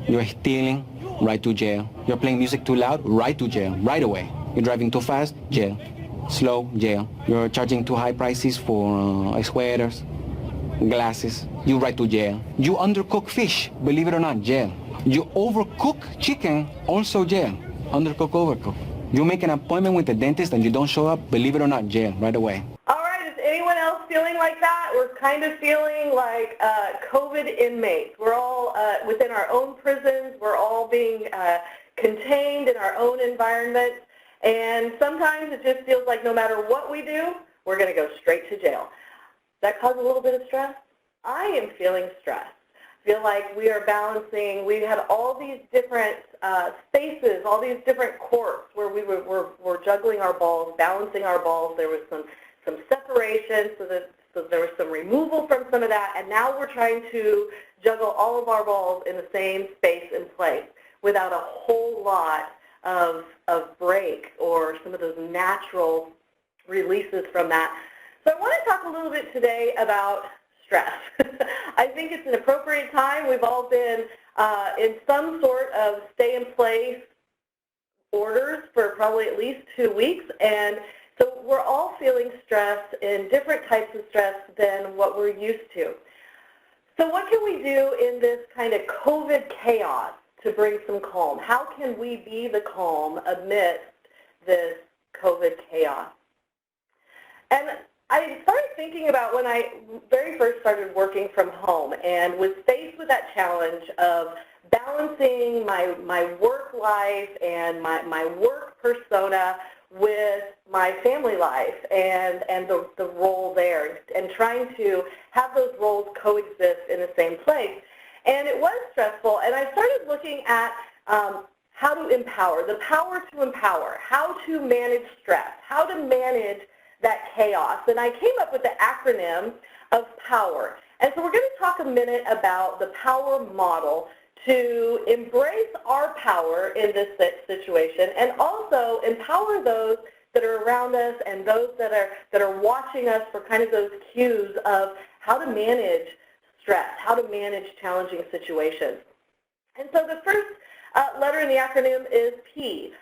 You're stealing, right to jail. You're playing music too loud, right to jail, right away. You're driving too fast, jail. Slow, jail. You're charging too high prices for sweaters, glasses, you right to jail. You undercook fish, believe it or not, jail. You overcook chicken, also jail. Undercook, overcook. You make an appointment with the dentist and you don't show up, believe it or not, jail, right away. All right, is anyone else feeling like that? We're kind of feeling like COVID inmates. We're all within our own prisons. We're all being contained in our own environment. And sometimes it just feels like no matter what we do, we're going to go straight to jail. Does that cause a little bit of stress? I am feeling stressed. I feel like we are balancing, we had all these different spaces, all these different courts where we're juggling our balls, balancing our balls. There was some separation, so there was some removal from some of that, and now we're trying to juggle all of our balls in the same space and place without a whole lot of break or some of those natural releases from that. So I want to talk a little bit today about stress. I think it's an appropriate time. We've all been in some sort of stay-in-place orders for probably at least 2 weeks, and so we're all feeling stress in different types of stress than what we're used to. So what can we do in this kind of COVID chaos to bring some calm? How can we be the calm amidst this COVID chaos? And I started thinking about when I very first started working from home and was faced with that challenge of balancing my work life and my work persona with my family life and the role there, and trying to have those roles coexist in the same place. And it was stressful, and I started looking at how to empower, the power to empower, how to manage stress, how to manage that chaos. And I came up with the acronym of POWER. And so we're going to talk a minute about the POWER model to embrace our power in this situation and also empower those that are around us and those that are watching us for kind of those cues of how to manage stress, how to manage challenging situations. And so the first letter in the acronym is P,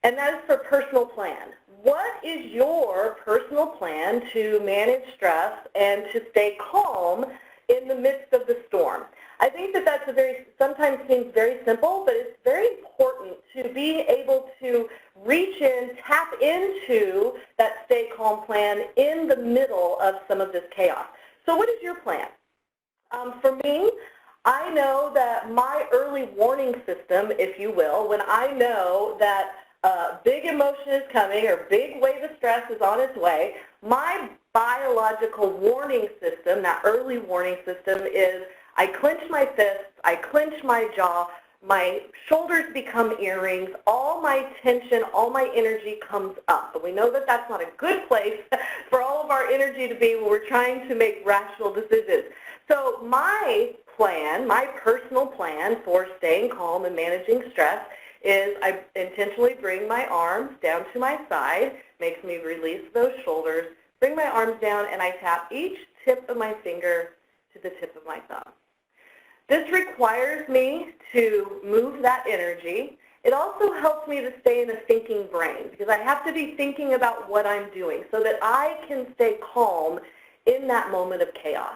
and that is for personal plan. What is your personal plan to manage stress and to stay calm in the midst of the storm? I think that that's sometimes seems very simple, but it's very important to be able to reach in, tap into that stay calm plan in the middle of some of this chaos. So what is your plan? For me, I know that my early warning system, if you will, when I know that big emotion is coming or big wave of stress is on its way, my biological warning system, that early warning system, is I clench my fists, I clench my jaw, my shoulders become earrings, all my tension, all my energy comes up. And we know that that's not a good place for all of our energy to be when we're trying to make rational decisions. So my plan, my personal plan for staying calm and managing stress is I intentionally bring my arms down to my side, makes me release those shoulders, bring my arms down, and I tap each tip of my finger to the tip of my thumb. This requires me to move that energy. It also helps me to stay in a thinking brain because I have to be thinking about what I'm doing so that I can stay calm in that moment of chaos.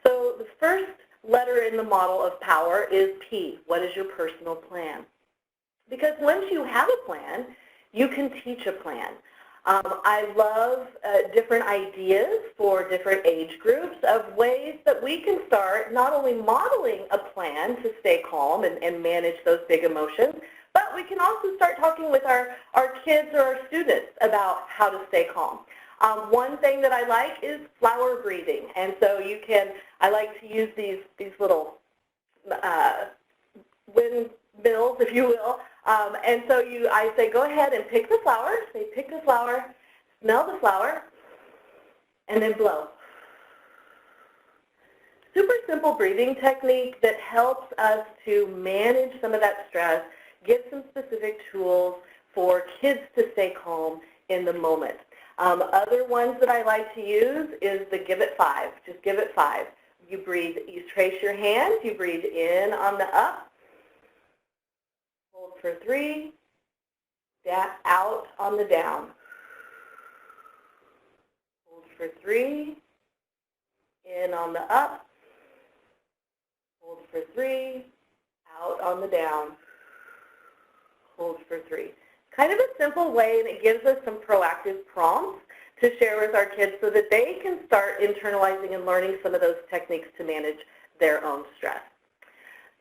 So the first letter in the model of power is P. What is your personal plan? Because once you have a plan, you can teach a plan. I love different ideas for different age groups of ways that we can start not only modeling a plan to stay calm and manage those big emotions, but we can also start talking with our kids or our students about how to stay calm. One thing that I like is flower breathing, and so I like to use these little windmills, if you will, and so I say, go ahead and pick the flower. Say, pick the flower, smell the flower, and then blow. Super simple breathing technique that helps us to manage some of that stress, give some specific tools for kids to stay calm in the moment. Other ones that I like to use is the give it 5. Just give it 5. You breathe, you trace your hands, you breathe in on the up, for 3, out on the down. Hold for 3, in on the up. Hold for 3, out on the down. Hold for 3. Kind of a simple way, and it gives us some proactive prompts to share with our kids so that they can start internalizing and learning some of those techniques to manage their own stress.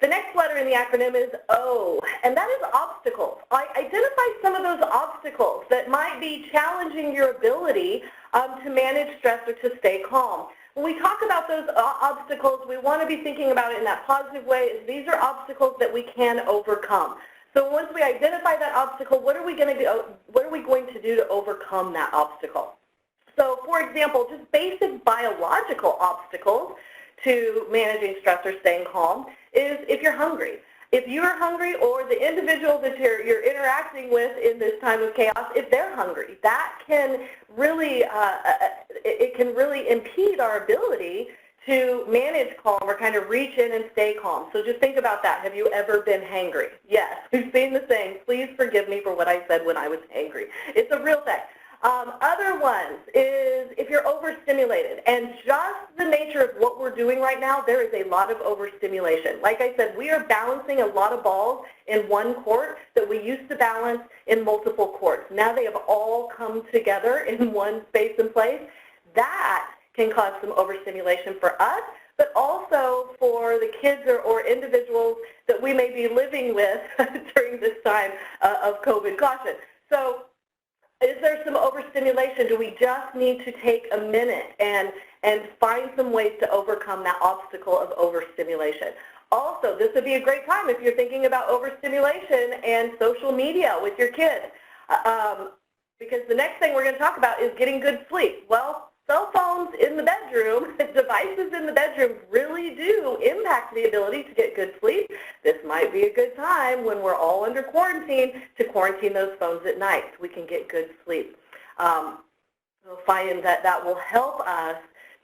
The next letter in the acronym is O, and that is obstacles. Identify some of those obstacles that might be challenging your ability to manage stress or to stay calm. When we talk about those obstacles, we want to be thinking about it in that positive way. These are obstacles that we can overcome. So once we identify that obstacle, what are we going to do? What are we going to do to overcome that obstacle? So, for example, just basic biological obstacles to managing stress or staying calm is if you're hungry. If you're hungry, or the individual that you're interacting with in this time of chaos, if they're hungry, that can really it can really impede our ability to manage calm or kind of reach in and stay calm. So just think about that. Have you ever been hangry? Yes, we've seen the saying, please forgive me for what I said when I was angry. It's a real thing. Other ones is if you're overstimulated, and just the nature of what we're doing right now, there is a lot of overstimulation. Like I said, we are balancing a lot of balls in one court that we used to balance in multiple courts. Now they have all come together in one space and place. That can cause some overstimulation for us, but also for the kids or individuals that we may be living with during this time of COVID caution. So is there some overstimulation? Do we just need to take a minute and find some ways to overcome that obstacle of overstimulation? Also, this would be a great time if you're thinking about overstimulation and social media with your kids, because the next thing we're going to talk about is getting good sleep. Well, cell phones in the bedroom, devices in the bedroom really do impact the ability to get good sleep. This might be a good time when we're all under quarantine to quarantine those phones at night so we can get good sleep. We'll find that that will help us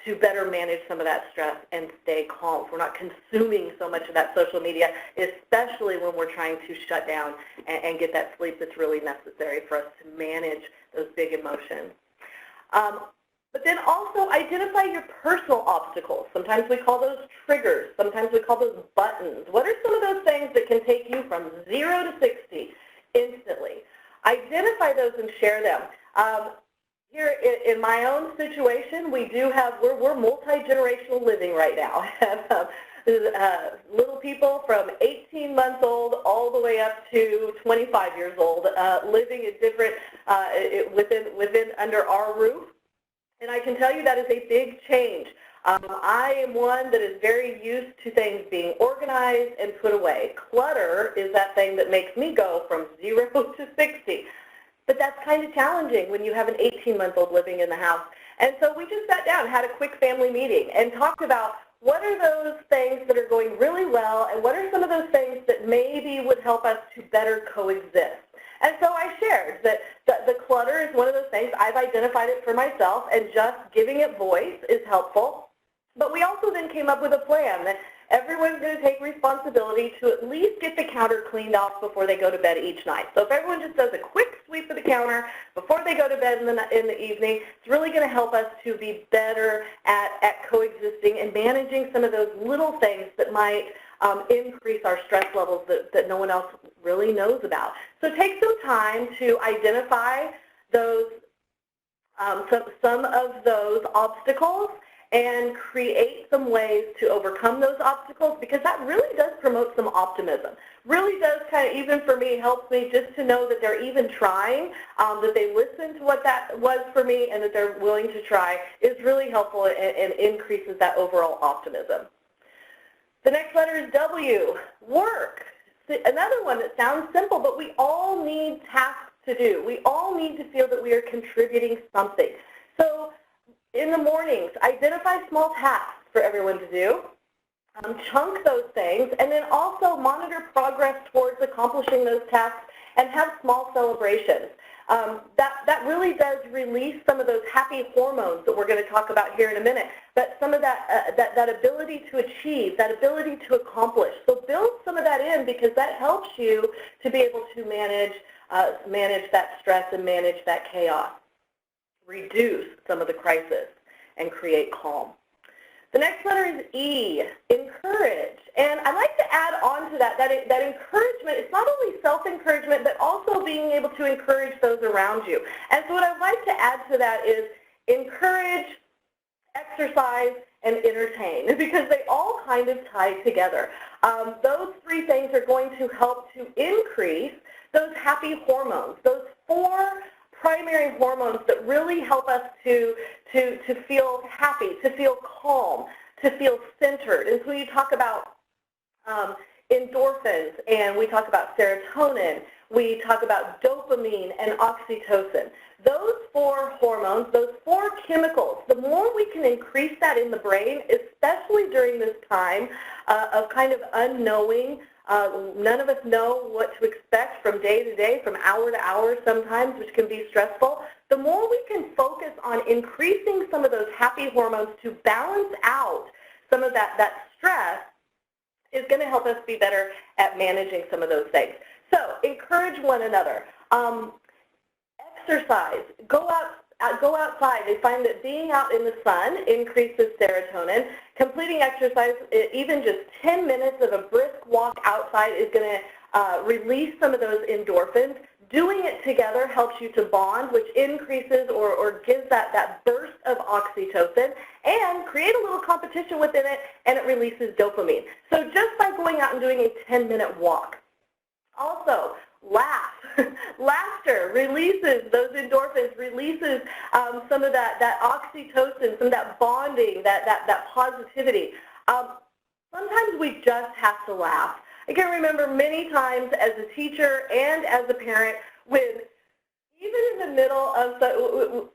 to better manage some of that stress and stay calm. We're not consuming so much of that social media, especially when we're trying to shut down and get that sleep that's really necessary for us to manage those big emotions. But then also identify your personal obstacles. Sometimes we call those triggers. Sometimes we call those buttons. What are some of those things that can take you from 0 to 60 instantly? Identify those and share them. Here in my own situation, we do have, we're multi-generational living right now. I have little people from 18 months old all the way up to 25 years old living at different, within under our roof. And I can tell you that is a big change. I am one that is very used to things being organized and put away. Clutter is that thing that makes me go from 0 to 60. But that's kind of challenging when you have an 18-month-old living in the house. And so we just sat down, had a quick family meeting, and talked about what are those things that are going really well and what are some of those things that maybe would help us to better coexist. And so I shared that the clutter is one of those things. I've identified it for myself, and just giving it voice is helpful. But we also then came up with a plan that everyone's going to take responsibility to at least get the counter cleaned off before they go to bed each night. So if everyone just does a quick sweep of the counter before they go to bed in the evening, it's really going to help us to be better at coexisting and managing some of those little things that might increase our stress levels that no one else really knows about. So take some time to identify those, some of those obstacles and create some ways to overcome those obstacles, because that really does promote some optimism. Really does kind of, even for me, helps me just to know that they're even trying, that they listened to what that was for me and that they're willing to try is really helpful and increases that overall optimism. The next letter is W, work. Another one that sounds simple, but we all need tasks to do. We all need to feel that we are contributing something. So in the mornings, identify small tasks for everyone to do, chunk those things, and then also monitor progress towards accomplishing those tasks and have small celebrations. That really does release some of those happy hormones that we're going to talk about here in a minute, but some of that ability to achieve, that ability to accomplish. So build some of that in, because that helps you to be able to manage that stress and manage that chaos, reduce some of the crisis, and create calm. The next letter is E, encourage. And I like to add on to that encouragement, it's not only self-encouragement, but also being able to encourage those around you. And so what I'd like to add to that is encourage, exercise, and entertain, because they all kind of tie together. Those three things are going to help to increase those happy hormones, those 4 primary hormones that really help us to feel happy, to feel calm, to feel centered. And so you talk about endorphins, and we talk about serotonin, we talk about dopamine and oxytocin. Those 4 hormones, those 4 chemicals, the more we can increase that in the brain, especially during this time of kind of unknowing. None of us know what to expect from day to day, from hour to hour sometimes, which can be stressful. The more we can focus on increasing some of those happy hormones to balance out some of that stress is going to help us be better at managing some of those things. So encourage one another. Exercise. Go outside. They find that being out in the sun increases serotonin. Completing exercise, even just 10 minutes of a brisk walk outside, is going to release some of those endorphins. Doing it together helps you to bond, which increases or gives that burst of oxytocin, and create a little competition within it, and it releases dopamine. So just by going out and doing a 10-minute walk. Also, laugh. Laughter releases those endorphins, releases some of that oxytocin, some of that bonding, that positivity. Sometimes we just have to laugh. I can remember many times as a teacher and as a parent when, even in the middle of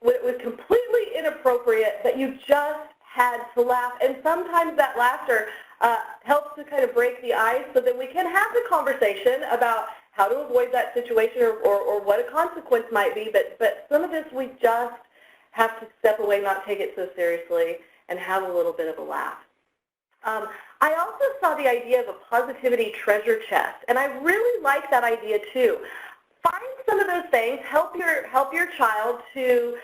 when it was completely inappropriate, that you just had to laugh. And sometimes that laughter helps to kind of break the ice, so that we can have the conversation about how to avoid that situation or what a consequence might be. But some of this we just have to step away, not take it so seriously, and have a little bit of a laugh. I also saw the idea of a positivity treasure chest, and I really like that idea too. Find some of those things, help your child to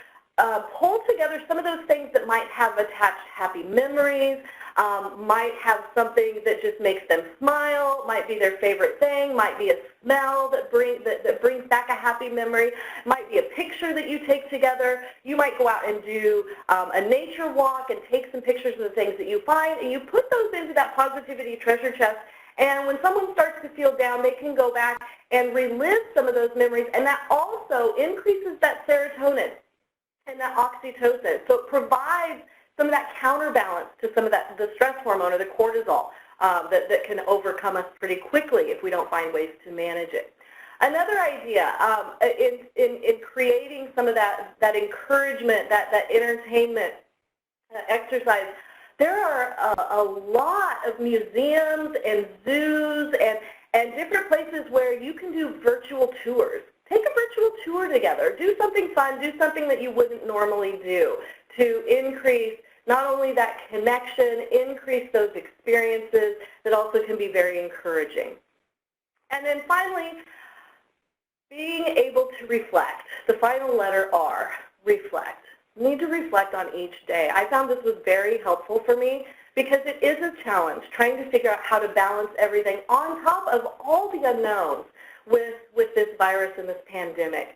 pull together some of those things that might have attached happy memories, might have something that just makes them smile, might be their favorite thing, might be a smell that brings back a happy memory, might be a picture that you take together. You might go out and do a nature walk and take some pictures of the things that you find, and you put those into that positivity treasure chest. And when someone starts to feel down, they can go back and relive some of those memories, and that also increases that serotonin and that oxytocin. So it provides some of that counterbalance to some of the stress hormone or the cortisol that can overcome us pretty quickly if we don't find ways to manage it. Another idea in creating some of that encouragement, that entertainment, exercise, there are a lot of museums and zoos and different places where you can do virtual tours. Take a virtual tour together. Do something fun. Do something that you wouldn't normally do to increase not only that connection, increase those experiences that also can be very encouraging. And then finally, being able to reflect. The final letter R, reflect. You need to reflect on each day. I found this was very helpful for me because it is a challenge trying to figure out how to balance everything on top of all the unknowns with this virus and this pandemic.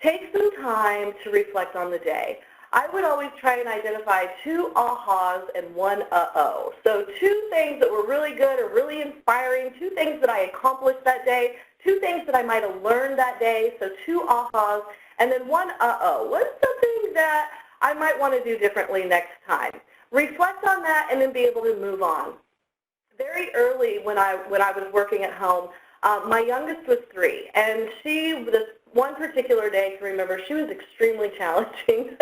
Take some time to reflect on the day. I would always try and identify 2 ahas and 1 uh-oh. So 2 things that were really good or really inspiring, 2 things that I accomplished that day, 2 things that I might have learned that day, so 2 ahas, and then 1 uh-oh. What's something that I might want to do differently next time? Reflect on that and then be able to move on. Very early when I was working at home, my youngest was 3, and this one particular day, I can remember, she was extremely challenging.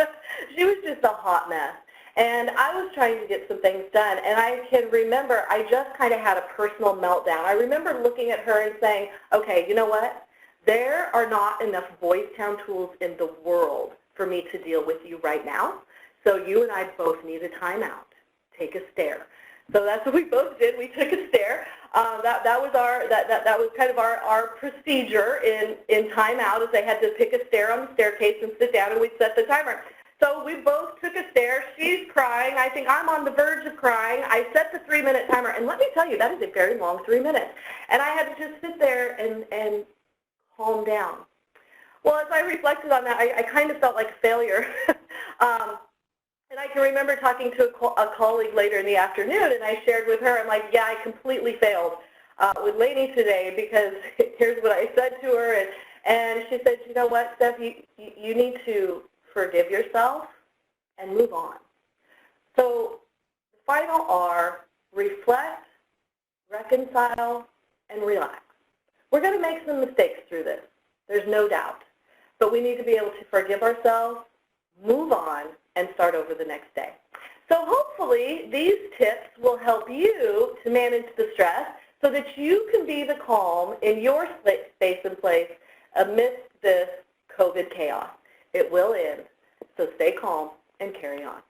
She was just a hot mess. And I was trying to get some things done, and I can remember I just kind of had a personal meltdown. I remember looking at her and saying, okay, you know what? There are not enough voice sound tools in the world for me to deal with you right now, so you and I both need a timeout. Take a stare. So that's what we both did. We took a stare. That was kind of our procedure in timeout, is they had to pick a stare on the staircase and sit down, and we'd set the timer. So we both took a stare. She's crying. I think I'm on the verge of crying. I set the 3-minute timer, and let me tell you, that is a very long 3 minutes. And I had to just sit there and calm down. Well, as I reflected on that, I kind of felt like a failure. And I can remember talking to a colleague later in the afternoon, and I shared with her, I'm like, yeah, I completely failed with Lainey today, because here's what I said to her. And she said, you know what, Steph, you need to forgive yourself and move on. So the final R, reflect, reconcile, and relax. We're going to make some mistakes through this. There's no doubt. But we need to be able to forgive ourselves, move on, and start over the next day. So hopefully these tips will help you to manage the stress so that you can be the calm in your space and place amidst this COVID chaos. It will end, so stay calm and carry on.